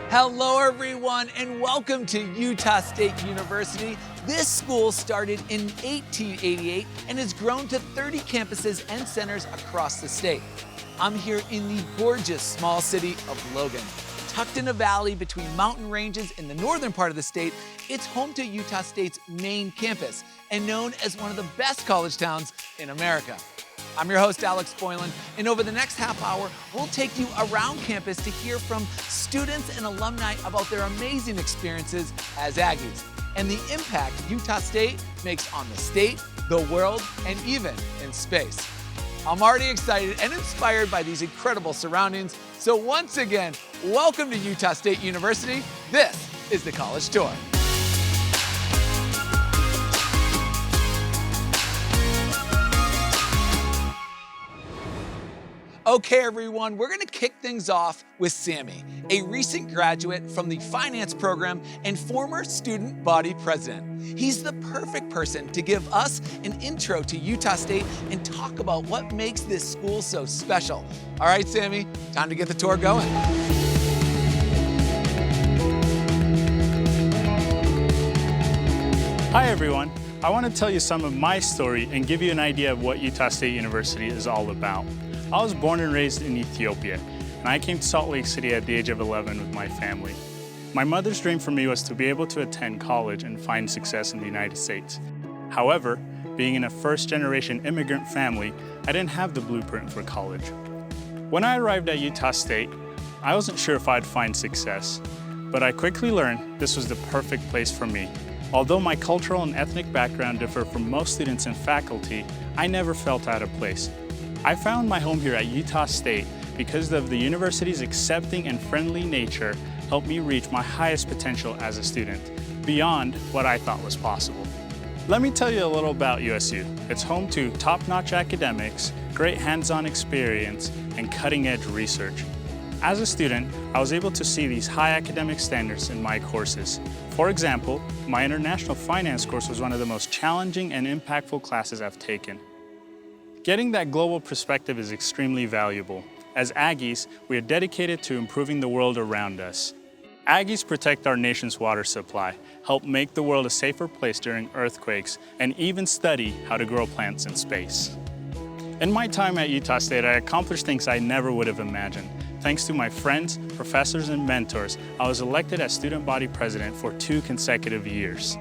Hello, everyone, and welcome to Utah State University. This school started in 1888 and has grown to 30 campuses and centers across the state. I'm here in the gorgeous small city of Logan. Tucked in a valley between mountain ranges in the northern part of the state, it's home to Utah State's main campus and known as one of the best college towns in America. I'm your host, Alex Boylan, and over the next half hour, we'll take you around campus to hear from students and alumni about their amazing experiences as Aggies and the impact Utah State makes on the state, the world, and even in space. I'm already excited and inspired by these incredible surroundings, so once again, welcome to Utah State University. This is the College Tour. Okay, everyone, we're gonna kick things off with Sammy, a recent graduate from the finance program and former student body president. He's the perfect person to give us an intro to Utah State and talk about what makes this school so special. All right, Sammy, time to get the tour going. Hi, everyone. I want to tell you some of my story and give you an idea of what Utah State University is all about. I was born and raised in Ethiopia, and I came to Salt Lake City at the age of 11 with my family. My mother's dream for me was to be able to attend college and find success in the United States. However, being in a first-generation immigrant family, I didn't have the blueprint for college. When I arrived at Utah State, I wasn't sure if I'd find success, but I quickly learned this was the perfect place for me. Although my cultural and ethnic background differ from most students and faculty, I never felt out of place. I found my home here at Utah State because of the university's accepting and friendly nature helped me reach my highest potential as a student, beyond what I thought was possible. Let me tell you a little about USU. It's home to top-notch academics, great hands-on experience, and cutting-edge research. As a student, I was able to see these high academic standards in my courses. For example, my international finance course was one of the most challenging and impactful classes I've taken. Getting that global perspective is extremely valuable. As Aggies, we are dedicated to improving the world around us. Aggies protect our nation's water supply, help make the world a safer place during earthquakes, and even study how to grow plants in space. In my time at Utah State, I accomplished things I never would have imagined. Thanks to my friends, professors, and mentors, I was elected as student body president for 2 consecutive years.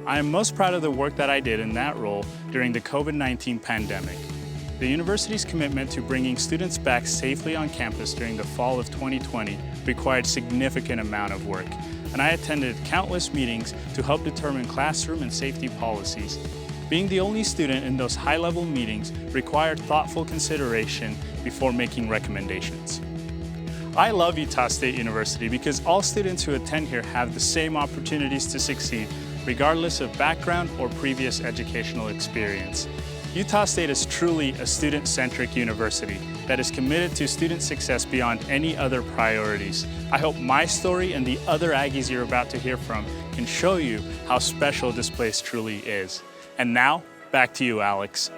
I am most proud of the work that I did in that role during the COVID-19 pandemic. The university's commitment to bringing students back safely on campus during the fall of 2020 required a significant amount of work, and I attended countless meetings to help determine classroom and safety policies. Being the only student in those high-level meetings required thoughtful consideration before making recommendations. I love Utah State University because all students who attend here have the same opportunities to succeed, regardless of background or previous educational experience. Utah State is truly a student-centric university that is committed to student success beyond any other priorities. I hope my story and the other Aggies you're about to hear from can show you how special this place truly is. And now, back to you, Alex.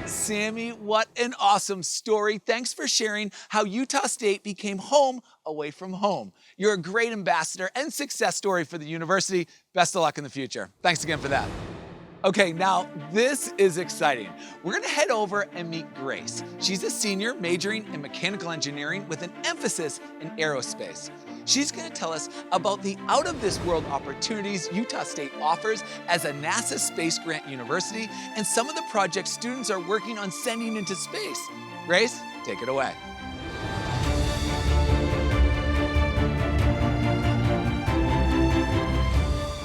Sammy, what an awesome story. Thanks for sharing how Utah State became home away from home. You're a great ambassador and success story for the university. Best of luck in the future. Thanks again for that. Okay, now this is exciting. We're gonna head over and meet Grace. She's a senior majoring in mechanical engineering with an emphasis in aerospace. She's gonna tell us about the out-of-this-world opportunities Utah State offers as a NASA Space Grant University and some of the projects students are working on sending into space. Grace, take it away.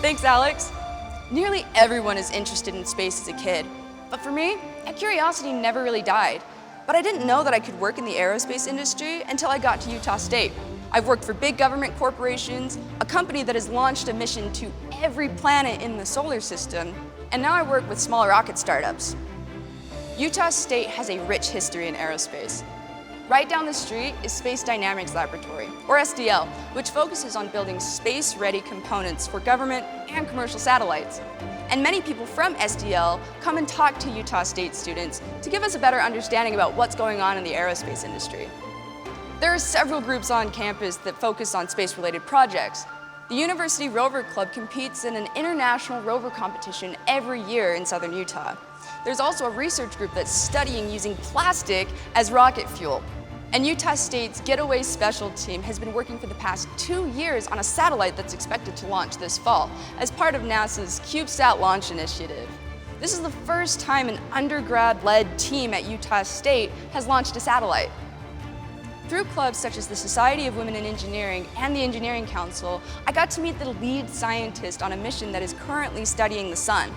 Thanks, Alex. Nearly everyone is interested in space as a kid, but for me, that curiosity never really died. But I didn't know that I could work in the aerospace industry until I got to Utah State. I've worked for big government corporations, a company that has launched a mission to every planet in the solar system, and now I work with small rocket startups. Utah State has a rich history in aerospace. Right down the street is Space Dynamics Laboratory, or SDL, which focuses on building space-ready components for government and commercial satellites. And many people from SDL come and talk to Utah State students to give us a better understanding about what's going on in the aerospace industry. There are several groups on campus that focus on space-related projects. The University Rover Club competes in an international rover competition every year in southern Utah. There's also a research group that's studying using plastic as rocket fuel. And Utah State's Getaway Special Team has been working for the past 2 years on a satellite that's expected to launch this fall as part of NASA's CubeSat launch initiative. This is the first time an undergrad-led team at Utah State has launched a satellite. Through clubs such as the Society of Women in Engineering and the Engineering Council, I got to meet the lead scientist on a mission that is currently studying the sun.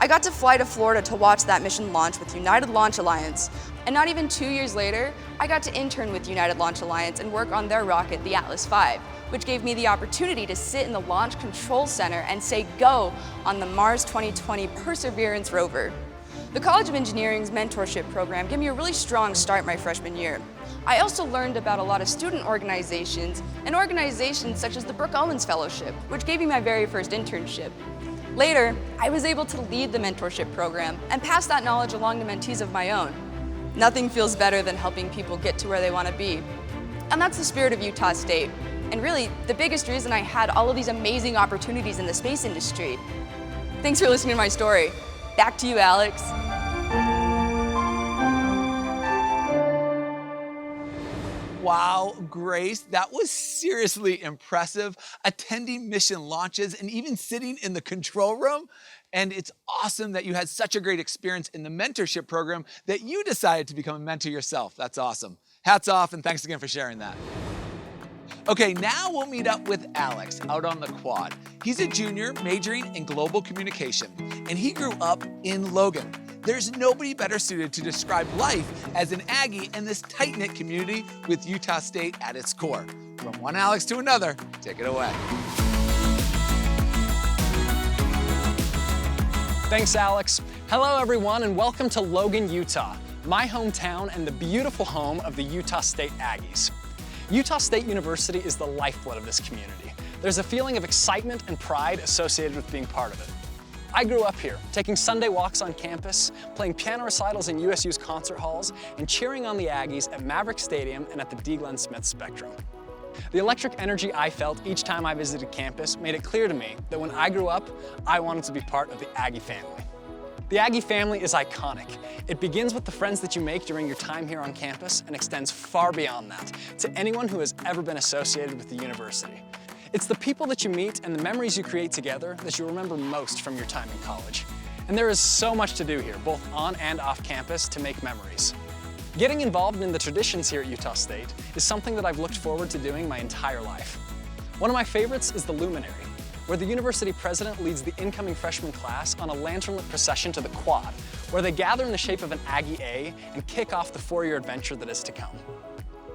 I got to fly to Florida to watch that mission launch with United Launch Alliance. And not even 2 years later, I got to intern with United Launch Alliance and work on their rocket, the Atlas V, which gave me the opportunity to sit in the Launch Control Center and say go on the Mars 2020 Perseverance rover. The College of Engineering's mentorship program gave me a really strong start my freshman year. I also learned about a lot of student organizations and organizations such as the Brooke Owens Fellowship, which gave me my very first internship. Later, I was able to lead the mentorship program and pass that knowledge along to mentees of my own. Nothing feels better than helping people get to where they want to be. And that's the spirit of Utah State. And really, the biggest reason I had all of these amazing opportunities in the space industry. Thanks for listening to my story. Back to you, Alex. Wow, Grace, that was seriously impressive. Attending mission launches and even sitting in the control room. And it's awesome that you had such a great experience in the mentorship program that you decided to become a mentor yourself. That's awesome. Hats off, and thanks again for sharing that. Okay, now we'll meet up with Alex out on the quad. He's a junior majoring in global communication, and he grew up in Logan. There's nobody better suited to describe life as an Aggie in this tight-knit community with Utah State at its core. From one Alex to another, take it away. Thanks, Alex. Hello, everyone, and welcome to Logan, Utah, my hometown and the beautiful home of the Utah State Aggies. Utah State University is the lifeblood of this community. There's a feeling of excitement and pride associated with being part of it. I grew up here, taking Sunday walks on campus, playing piano recitals in USU's concert halls, and cheering on the Aggies at Maverick Stadium and at the D. Glenn Smith Spectrum. The electric energy I felt each time I visited campus made it clear to me that when I grew up, I wanted to be part of the Aggie family. The Aggie family is iconic. It begins with the friends that you make during your time here on campus and extends far beyond that to anyone who has ever been associated with the university. It's the people that you meet and the memories you create together that you'll remember most from your time in college. And there is so much to do here, both on and off campus, to make memories. Getting involved in the traditions here at Utah State is something that I've looked forward to doing my entire life. One of my favorites is the Luminary, where the university president leads the incoming freshman class on a lanternlit procession to the quad, where they gather in the shape of an Aggie A and kick off the 4-year adventure that is to come.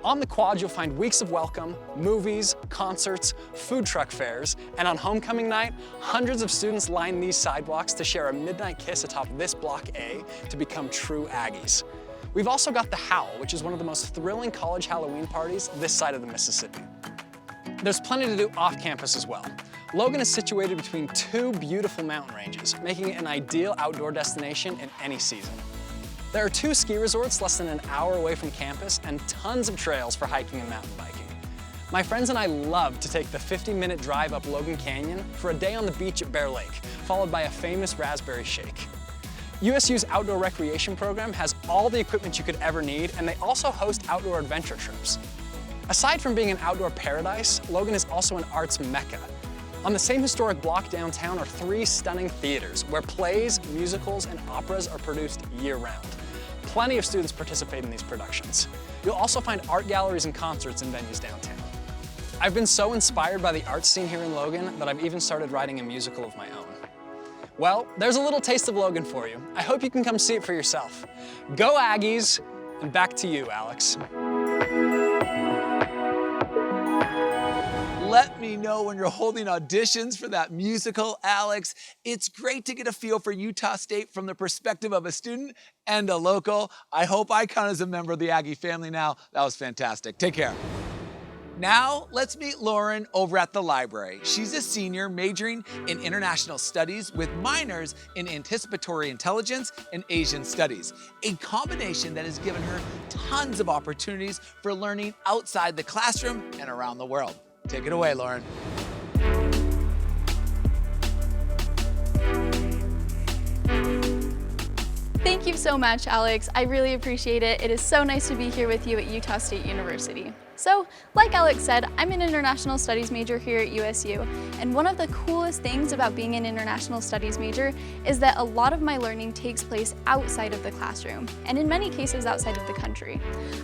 On the quad, you'll find weeks of welcome, movies, concerts, food truck fairs, and on homecoming night, hundreds of students line these sidewalks to share a midnight kiss atop this Block A to become true Aggies. We've also got the Howl, which is one of the most thrilling college Halloween parties this side of the Mississippi. There's plenty to do off campus as well. Logan is situated between 2 beautiful mountain ranges, making it an ideal outdoor destination in any season. There are 2 ski resorts less than an hour away from campus and tons of trails for hiking and mountain biking. My friends and I love to take the 50-minute drive up Logan Canyon for a day on the beach at Bear Lake, followed by a famous raspberry shake. USU's outdoor recreation program has all the equipment you could ever need, and they also host outdoor adventure trips. Aside from being an outdoor paradise, Logan is also an arts mecca. On the same historic block downtown are 3 stunning theaters where plays, musicals, and operas are produced year-round. Plenty of students participate in these productions. You'll also find art galleries and concerts in venues downtown. I've been so inspired by the art scene here in Logan that I've even started writing a musical of my own. Well, there's a little taste of Logan for you. I hope you can come see it for yourself. Go Aggies, and back to you, Alex. Let me know when you're holding auditions for that musical, Alex. It's great to get a feel for Utah State from the perspective of a student and a local. I hope I count as a member of the Aggie family now. That was fantastic. Take care. Now, let's meet Lauren over at the library. She's a senior majoring in international studies with minors in anticipatory intelligence and Asian studies, a combination that has given her tons of opportunities for learning outside the classroom and around the world. Take it away, Lauren. Thank you so much, Alex. I really appreciate it. It is so nice to be here with you at Utah State University. So, like Alex said, I'm an international studies major here at USU, and one of the coolest things about being an international studies major is that a lot of my learning takes place outside of the classroom, and in many cases outside of the country.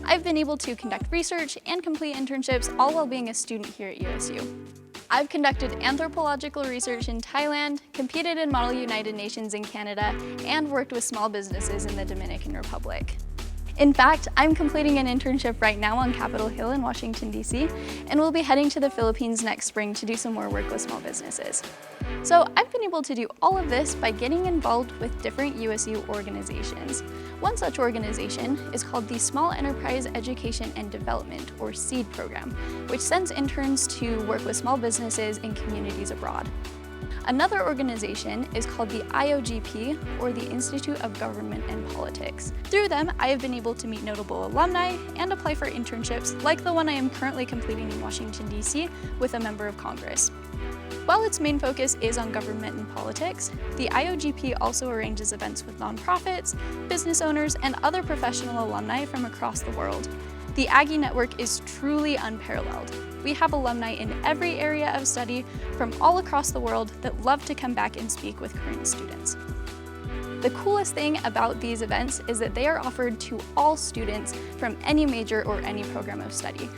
I've been able to conduct research and complete internships all while being a student here at USU. I've conducted anthropological research in Thailand, competed in Model United Nations in Canada, and worked with small businesses in the Dominican Republic. In fact, I'm completing an internship right now on Capitol Hill in Washington, D.C., and we'll be heading to the Philippines next spring to do some more work with small businesses. So I've been able to do all of this by getting involved with different USU organizations. One such organization is called the Small Enterprise Education and Development, or SEED program, which sends interns to work with small businesses in communities abroad. Another organization is called the IOGP, or the Institute of Government and Politics. Through them, I have been able to meet notable alumni and apply for internships like the one I am currently completing in Washington, D.C. with a member of Congress. While its main focus is on government and politics, the IOGP also arranges events with nonprofits, business owners, and other professional alumni from across the world. The Aggie Network is truly unparalleled. We have alumni in every area of study from all across the world that love to come back and speak with current students. The coolest thing about these events is that they are offered to all students from any major or any program of study.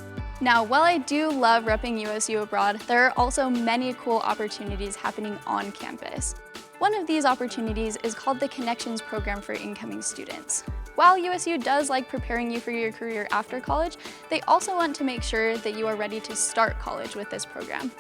Now, while I do love repping USU abroad, there are also many cool opportunities happening on campus. One of these opportunities is called the Connections Program for incoming students. While USU does like preparing you for your career after college, they also want to make sure that you are ready to start college with this program.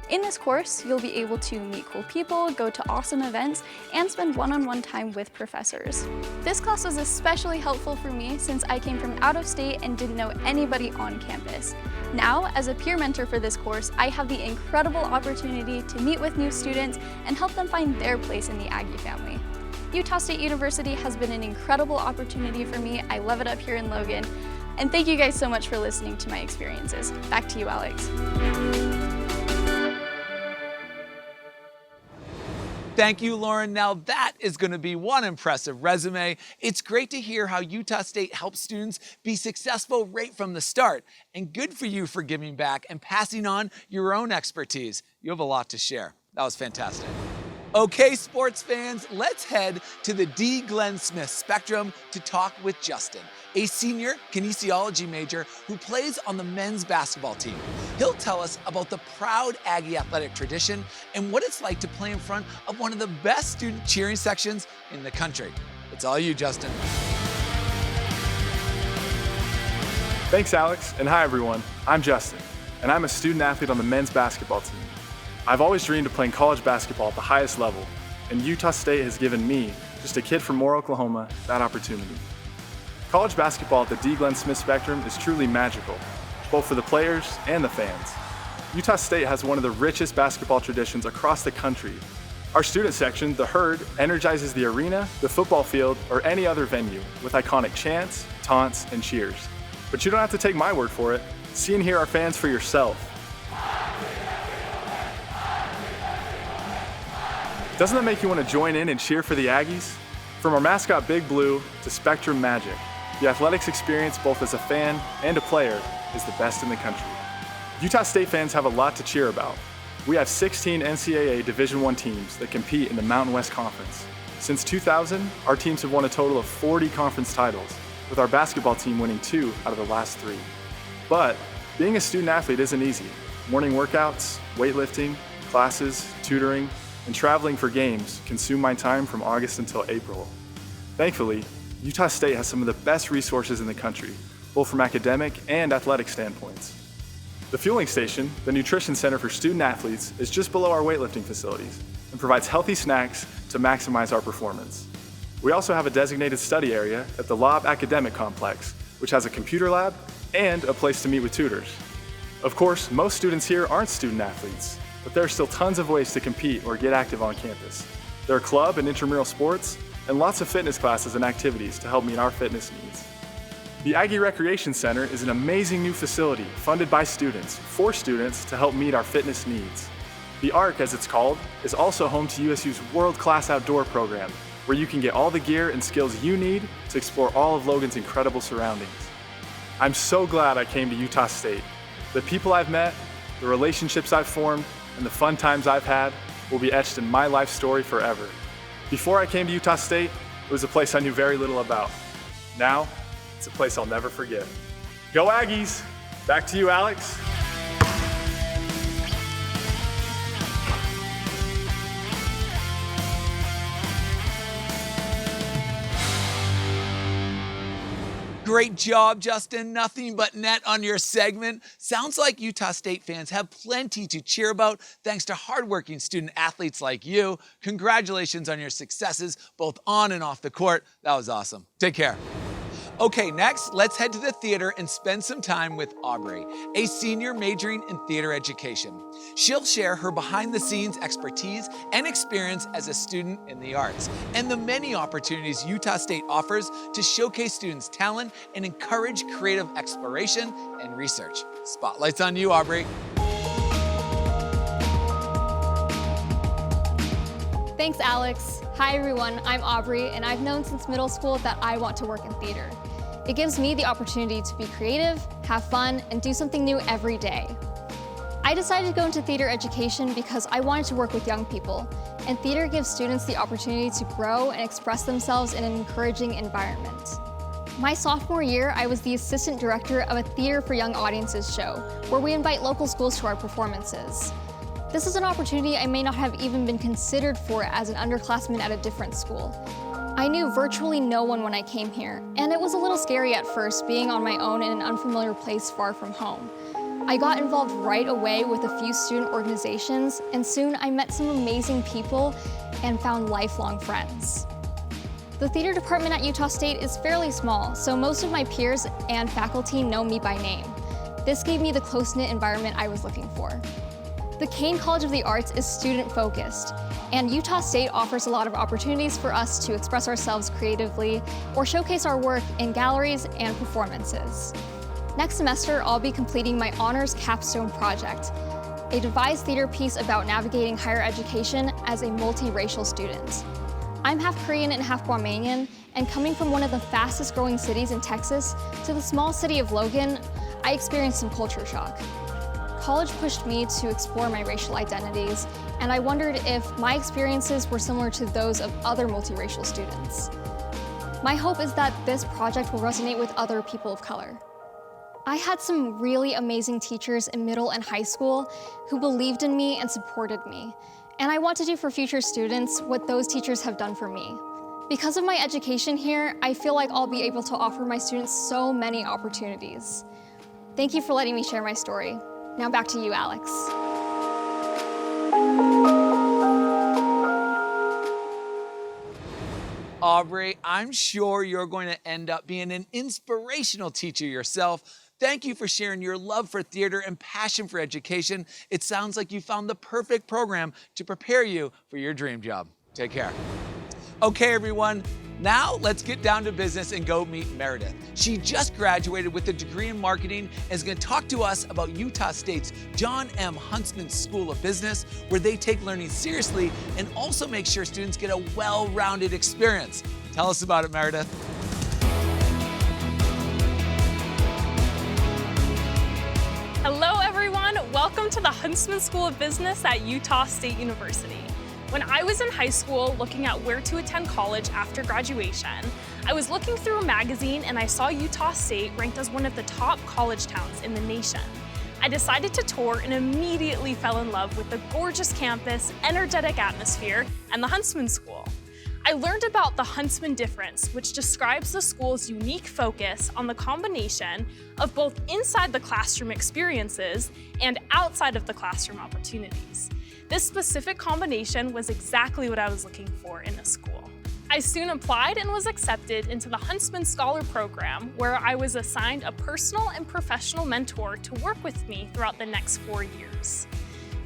In this course, you'll be able to meet cool people, go to awesome events, and spend one-on-one time with professors. This class was especially helpful for me since I came from out of state and didn't know anybody on campus. Now, as a peer mentor for this course, I have the incredible opportunity to meet with new students and help them find their place in the Aggie family. Utah State University has been an incredible opportunity for me. I love it up here in Logan. And thank you guys so much for listening to my experiences. Back to you, Alex. Thank you, Lauren. Now that is going to be one impressive resume. It's great to hear how Utah State helps students be successful right from the start. And good for you for giving back and passing on your own expertise. You have a lot to share. That was fantastic. Okay, sports fans, let's head to the D. Glenn Smith Spectrum to talk with Justin, a senior kinesiology major who plays on the men's basketball team. He'll tell us about the proud Aggie athletic tradition and what it's like to play in front of one of the best student cheering sections in the country. It's all you, Justin. Thanks, Alex, and hi, everyone. I'm Justin, and I'm a student athlete on the men's basketball team. I've always dreamed of playing college basketball at the highest level, and Utah State has given me, just a kid from Moore, Oklahoma, that opportunity. College basketball at the D. Glenn Smith Spectrum is truly magical, both for the players and the fans. Utah State has one of the richest basketball traditions across the country. Our student section, the Herd, energizes the arena, the football field, or any other venue with iconic chants, taunts, and cheers. But you don't have to take my word for it. See and hear our fans for yourself. Doesn't that make you want to join in and cheer for the Aggies? From our mascot Big Blue to Spectrum Magic, the athletics experience both as a fan and a player is the best in the country. Utah State fans have a lot to cheer about. We have 16 NCAA Division I teams that compete in the Mountain West Conference. Since 2000, our teams have won a total of 40 conference titles, with our basketball team winning 2 out of the last 3. But being a student athlete isn't easy. Morning workouts, weightlifting, classes, tutoring, and traveling for games consume my time from August until April. Thankfully, Utah State has some of the best resources in the country, both from academic and athletic standpoints. The fueling station, the nutrition center for student athletes, is just below our weightlifting facilities and provides healthy snacks to maximize our performance. We also have a designated study area at the Lobb Academic Complex, which has a computer lab and a place to meet with tutors. Of course, most students here aren't student athletes, but there are still tons of ways to compete or get active on campus. There are club and intramural sports, and lots of fitness classes and activities to help meet our fitness needs. The Aggie Recreation Center is an amazing new facility funded by students for students to help meet our fitness needs. The ARC, as it's called, is also home to USU's world-class outdoor program, where you can get all the gear and skills you need to explore all of Logan's incredible surroundings. I'm so glad I came to Utah State. The people I've met, the relationships I've formed, and the fun times I've had will be etched in my life story forever. Before I came to Utah State, it was a place I knew very little about. Now, it's a place I'll never forget. Go Aggies! Back to you, Alex. Great job, Justin. Nothing but net on your segment. Sounds like Utah State fans have plenty to cheer about thanks to hardworking student athletes like you. Congratulations on your successes, both on and off the court. That was awesome. Take care. Okay, next, let's head to the theater and spend some time with Aubrey, a senior majoring in theater education. She'll share her behind-the-scenes expertise and experience as a student in the arts, and the many opportunities Utah State offers to showcase students' talent and encourage creative exploration and research. Spotlight's on you, Aubrey. Thanks, Alex. Hi, everyone. I'm Aubrey, and I've known since middle school that I want to work in theater. It gives me the opportunity to be creative, have fun, and do something new every day. I decided to go into theater education because I wanted to work with young people, and theater gives students the opportunity to grow and express themselves in an encouraging environment. My sophomore year, I was the assistant director of a Theater for Young Audiences show, where we invite local schools to our performances. This is an opportunity I may not have even been considered for as an underclassman at a different school. I knew virtually no one when I came here, and it was a little scary at first being on my own in an unfamiliar place far from home. I got involved right away with a few student organizations, and soon I met some amazing people and found lifelong friends. The theater department at Utah State is fairly small, so most of my peers and faculty know me by name. This gave me the close-knit environment I was looking for. The Kane College of the Arts is student-focused, and Utah State offers a lot of opportunities for us to express ourselves creatively or showcase our work in galleries and performances. Next semester, I'll be completing my honors capstone project, a devised theater piece about navigating higher education as a multiracial student. I'm half Korean and half Guamanian, and coming from one of the fastest growing cities in Texas to the small city of Logan, I experienced some culture shock. College pushed me to explore my racial identities, and I wondered if my experiences were similar to those of other multiracial students. My hope is that this project will resonate with other people of color. I had some really amazing teachers in middle and high school who believed in me and supported me, and I want to do for future students what those teachers have done for me. Because of my education here, I feel like I'll be able to offer my students so many opportunities. Thank you for letting me share my story. Now back to you, Alex. Aubrey, I'm sure you're going to end up being an inspirational teacher yourself. Thank you for sharing your love for theater and passion for education. It sounds like you found the perfect program to prepare you for your dream job. Take care. Okay, everyone. Now, let's get down to business and go meet Meredith. She just graduated with a degree in marketing and is going to talk to us about Utah State's John M. Huntsman School of Business, where they take learning seriously and also make sure students get a well-rounded experience. Tell us about it, Meredith. Hello, everyone. Welcome to the Huntsman School of Business at Utah State University. When I was in high school looking at where to attend college after graduation, I was looking through a magazine and I saw Utah State ranked as one of the top college towns in the nation. I decided to tour and immediately fell in love with the gorgeous campus, energetic atmosphere, and the Huntsman School. I learned about the Huntsman Difference, which describes the school's unique focus on the combination of both inside the classroom experiences and outside of the classroom opportunities. This specific combination was exactly what I was looking for in a school. I soon applied and was accepted into the Huntsman Scholar Program, where I was assigned a personal and professional mentor to work with me throughout the next 4 years.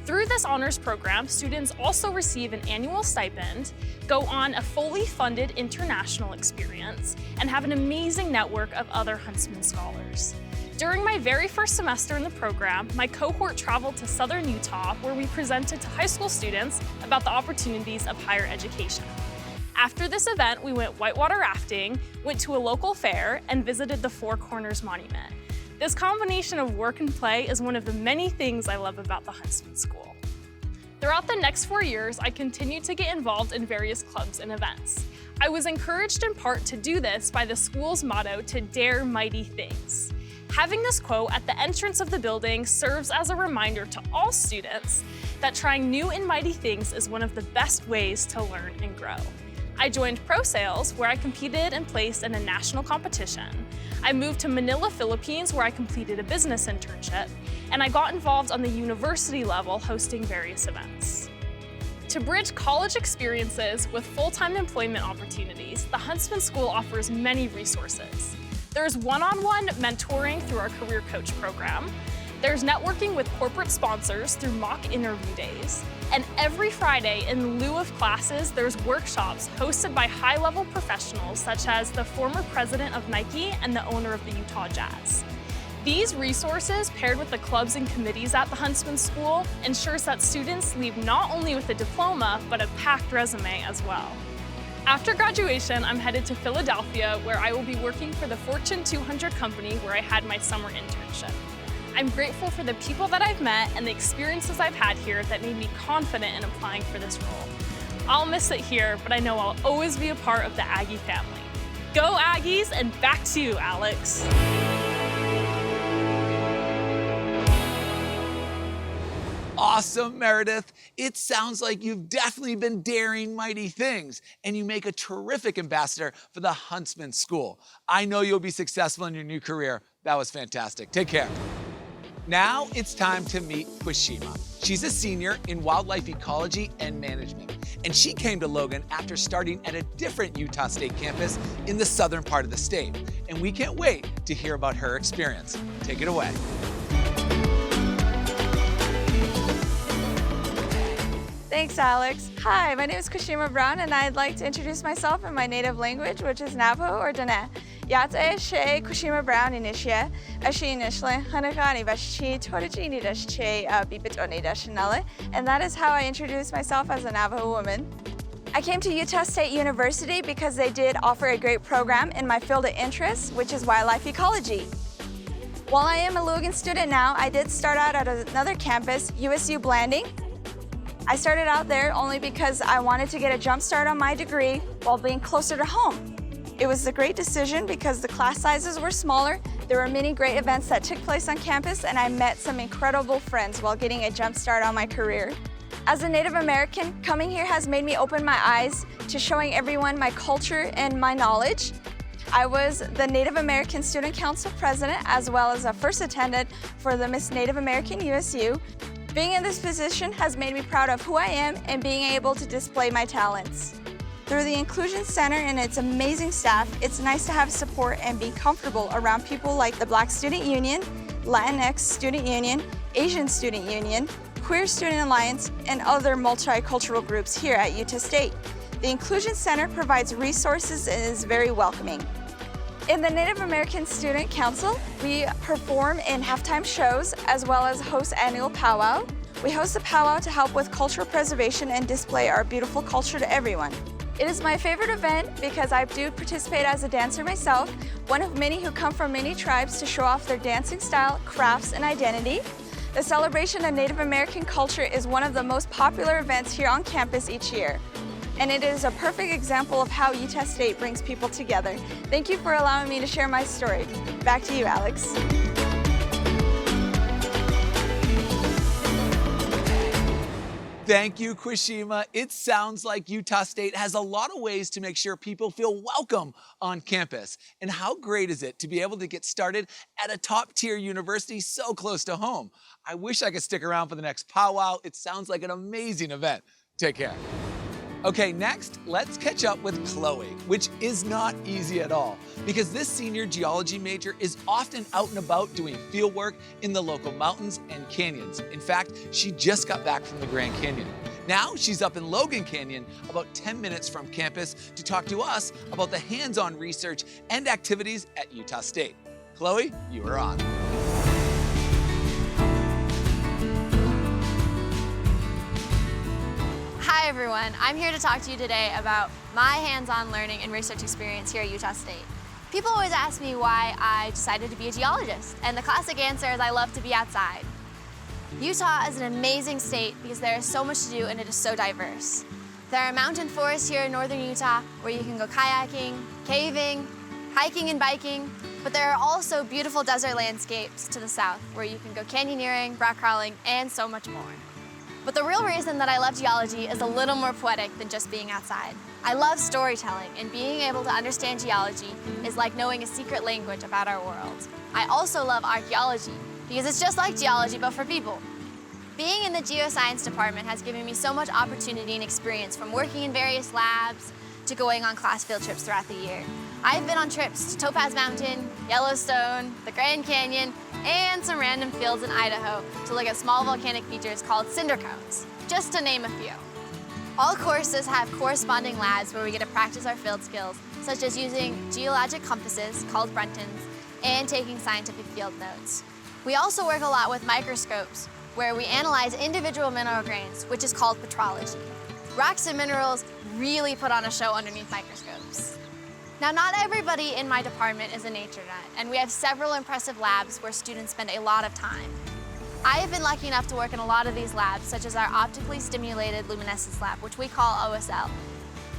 Through this honors program, students also receive an annual stipend, go on a fully funded international experience, and have an amazing network of other Huntsman scholars. During my very first semester in the program, my cohort traveled to Southern Utah, where we presented to high school students about the opportunities of higher education. After this event, we went whitewater rafting, went to a local fair, and visited the Four Corners Monument. This combination of work and play is one of the many things I love about the Huntsman School. Throughout the next 4 years, I continued to get involved in various clubs and events. I was encouraged in part to do this by the school's motto, to dare mighty things. Having this quote at the entrance of the building serves as a reminder to all students that trying new and mighty things is one of the best ways to learn and grow. I joined Pro Sales, where I competed and placed in a national competition. I moved to Manila, Philippines, where I completed a business internship, and I got involved on the university level hosting various events. To bridge college experiences with full-time employment opportunities, the Huntsman School offers many resources. There's one-on-one mentoring through our Career Coach program. There's networking with corporate sponsors through mock interview days. And every Friday, in lieu of classes, there's workshops hosted by high-level professionals such as the former president of Nike and the owner of the Utah Jazz. These resources, paired with the clubs and committees at the Huntsman School, ensures that students leave not only with a diploma, but a packed resume as well. After graduation, I'm headed to Philadelphia, where I will be working for the Fortune 200 company where I had my summer internship. I'm grateful for the people that I've met and the experiences I've had here that made me confident in applying for this role. I'll miss it here, but I know I'll always be a part of the Aggie family. Go Aggies, and back to you, Alex. Awesome, Meredith. It sounds like you've definitely been daring mighty things, and you make a terrific ambassador for the Huntsman School. I know you'll be successful in your new career. That was fantastic. Take care. Now it's time to meet Quishima. She's a senior in wildlife ecology and management, and she came to Logan after starting at a different Utah State campus in the southern part of the state. And we can't wait to hear about her experience. Take it away. Thanks, Alex. Hi, my name is Quishima Brown, and I'd like to introduce myself in my native language, which is Navajo or Dene. Yate she Quishima Brown inishia, ashi nishle, hanakani vashi torajini dashe bibitoni dashinale, and that is how I introduce myself as a Navajo woman. I came to Utah State University because they did offer a great program in my field of interest, which is wildlife ecology. While I am a Logan student now, I did start out at another campus, USU Blanding. I started out there only because I wanted to get a jump start on my degree while being closer to home. It was a great decision because the class sizes were smaller, there were many great events that took place on campus, and I met some incredible friends while getting a jump start on my career. As a Native American, coming here has made me open my eyes to showing everyone my culture and my knowledge. I was the Native American Student Council president, as well as a first attendant for the Miss Native American USU. Being in this position has made me proud of who I am and being able to display my talents. Through the Inclusion Center and its amazing staff, it's nice to have support and be comfortable around people like the Black Student Union, Latinx Student Union, Asian Student Union, Queer Student Alliance, and other multicultural groups here at Utah State. The Inclusion Center provides resources and is very welcoming. In the Native American Student Council, we perform in halftime shows as well as host annual powwow. We host a powwow to help with cultural preservation and display our beautiful culture to everyone. It is my favorite event because I do participate as a dancer myself, one of many who come from many tribes to show off their dancing style, crafts, and identity. The celebration of Native American culture is one of the most popular events here on campus each year. And it is a perfect example of how Utah State brings people together. Thank you for allowing me to share my story. Back to you, Alex. Thank you, Quishima. It sounds like Utah State has a lot of ways to make sure people feel welcome on campus. And how great is it to be able to get started at a top-tier university so close to home? I wish I could stick around for the next powwow. It sounds like an amazing event. Take care. Okay, next, let's catch up with Chloe, which is not easy at all because this senior geology major is often out and about doing field work in the local mountains and canyons. In fact, she just got back from the Grand Canyon. Now she's up in Logan Canyon, about 10 minutes from campus, to talk to us about the hands-on research and activities at Utah State. Chloe, you are on. Hi everyone, I'm here to talk to you today about my hands-on learning and research experience here at Utah State. People always ask me why I decided to be a geologist, and the classic answer is I love to be outside. Utah is an amazing state because there is so much to do and it is so diverse. There are mountain forests here in northern Utah where you can go kayaking, caving, hiking and biking, but there are also beautiful desert landscapes to the south where you can go canyoneering, rock crawling, and so much more. But the real reason that I love geology is a little more poetic than just being outside. I love storytelling, and being able to understand geology is like knowing a secret language about our world. I also love archaeology, because it's just like geology, but for people. Being in the geoscience department has given me so much opportunity and experience, from working in various labs to going on class field trips throughout the year. I've been on trips to Topaz Mountain, Yellowstone, the Grand Canyon, and some random fields in Idaho to look at small volcanic features called cinder cones, just to name a few. All courses have corresponding labs where we get to practice our field skills, such as using geologic compasses, called Bruntons, and taking scientific field notes. We also work a lot with microscopes, where we analyze individual mineral grains, which is called petrology. Rocks and minerals really put on a show underneath microscopes. Now, not everybody in my department is a nature nut, and we have several impressive labs where students spend a lot of time. I have been lucky enough to work in a lot of these labs, such as our Optically Stimulated Luminescence Lab, which we call OSL.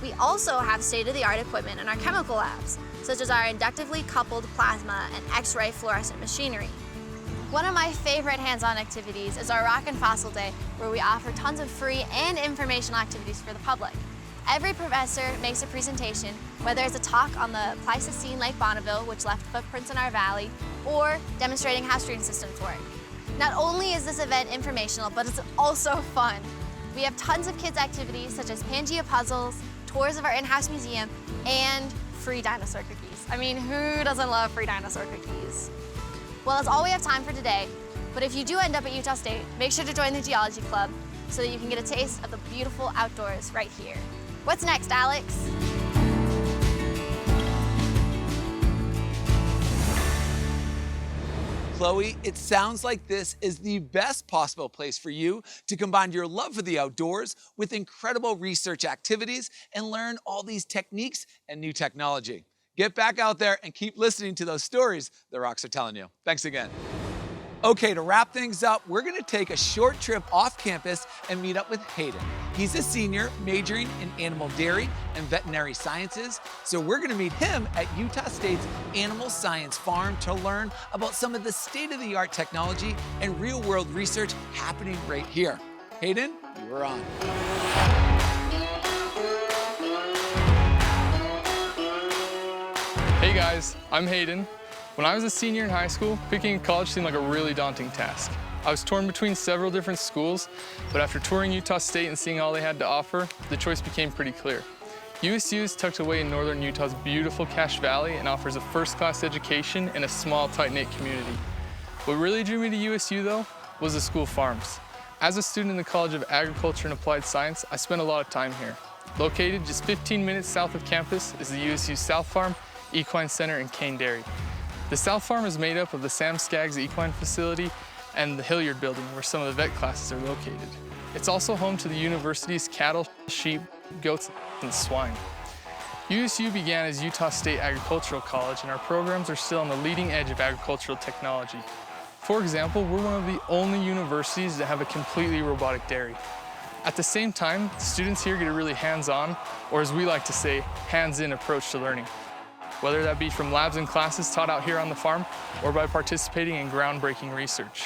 We also have state-of-the-art equipment in our chemical labs, such as our inductively coupled plasma and X-ray fluorescent machinery. One of my favorite hands-on activities is our Rock and Fossil Day, where we offer tons of free and informational activities for the public. Every professor makes a presentation, whether it's a talk on the Pleistocene Lake Bonneville, which left footprints in our valley, or demonstrating how stream systems work. Not only is this event informational, but it's also fun. We have tons of kids' activities such as Pangea puzzles, tours of our in-house museum, and free dinosaur cookies. I mean, who doesn't love free dinosaur cookies? Well, that's all we have time for today, but if you do end up at Utah State, make sure to join the Geology Club so that you can get a taste of the beautiful outdoors right here. What's next, Alex? Chloe, it sounds like this is the best possible place for you to combine your love for the outdoors with incredible research activities and learn all these techniques and new technology. Get back out there and keep listening to those stories the rocks are telling you. Thanks again. Okay, to wrap things up, we're gonna take a short trip off campus and meet up with Hayden. He's a senior majoring in animal dairy and veterinary sciences, so we're gonna meet him at Utah State's Animal Science Farm to learn about some of the state-of-the-art technology and real-world research happening right here. Hayden, you are on. Hey guys, I'm Hayden. When I was a senior in high school, picking a college seemed like a really daunting task. I was torn between several different schools, but after touring Utah State and seeing all they had to offer, the choice became pretty clear. USU is tucked away in northern Utah's beautiful Cache Valley and offers a first-class education in a small, tight-knit community. What really drew me to USU, though, was the school farms. As a student in the College of Agriculture and Applied Science, I spent a lot of time here. Located just 15 minutes south of campus is the USU South Farm, Equine Center, and Cane Dairy. The South Farm is made up of the Sam Skaggs Equine Facility and the Hilliard Building, where some of the vet classes are located. It's also home to the university's cattle, sheep, goats, and swine. USU began as Utah State Agricultural College, and our programs are still on the leading edge of agricultural technology. For example, we're one of the only universities that have a completely robotic dairy. At the same time, students here get a really hands-on, or as we like to say, hands-in approach to learning, whether that be from labs and classes taught out here on the farm or by participating in groundbreaking research.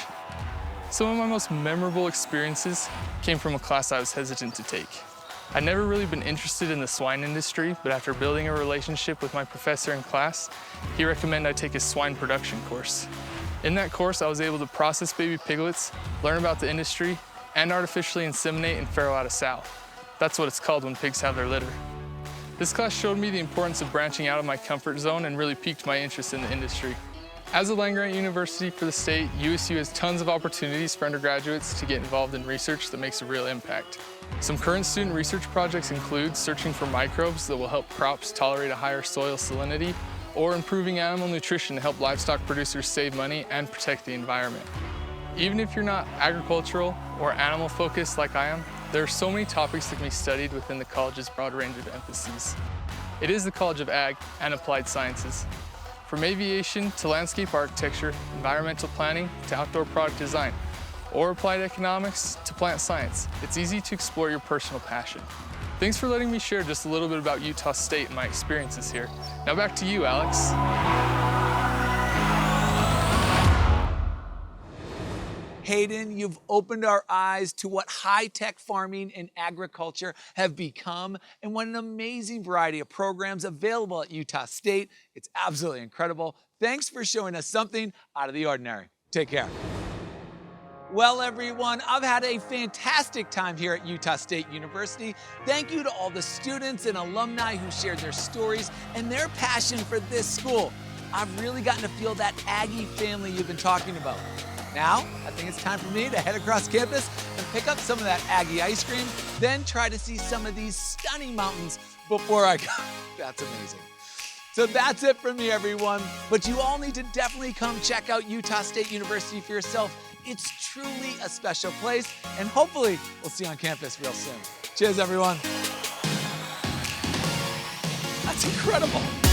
Some of my most memorable experiences came from a class I was hesitant to take. I'd never really been interested in the swine industry, but after building a relationship with my professor in class, he recommended I take a swine production course. In that course, I was able to process baby piglets, learn about the industry, and artificially inseminate and farrow out a sow. That's what it's called when pigs have their litter. This class showed me the importance of branching out of my comfort zone and really piqued my interest in the industry. As a land-grant university for the state, USU has tons of opportunities for undergraduates to get involved in research that makes a real impact. Some current student research projects include searching for microbes that will help crops tolerate a higher soil salinity, or improving animal nutrition to help livestock producers save money and protect the environment. Even if you're not agricultural or animal focused like I am, there are so many topics that can be studied within the college's broad range of emphases. It is the College of Ag and Applied Sciences. From aviation to landscape architecture, environmental planning to outdoor product design, or applied economics to plant science, it's easy to explore your personal passion. Thanks for letting me share just a little bit about Utah State and my experiences here. Now back to you, Alex. Hayden, you've opened our eyes to what high-tech farming and agriculture have become and what an amazing variety of programs available at Utah State. It's absolutely incredible. Thanks for showing us something out of the ordinary. Take care. Well, everyone, I've had a fantastic time here at Utah State University. Thank you to all the students and alumni who shared their stories and their passion for this school. I've really gotten to feel that Aggie family you've been talking about. Now, I think it's time for me to head across campus and pick up some of that Aggie ice cream, then try to see some of these stunning mountains before I go. That's amazing. So that's it from me, everyone. But you all need to definitely come check out Utah State University for yourself. It's truly a special place, and hopefully we'll see you on campus real soon. Cheers, everyone. That's incredible.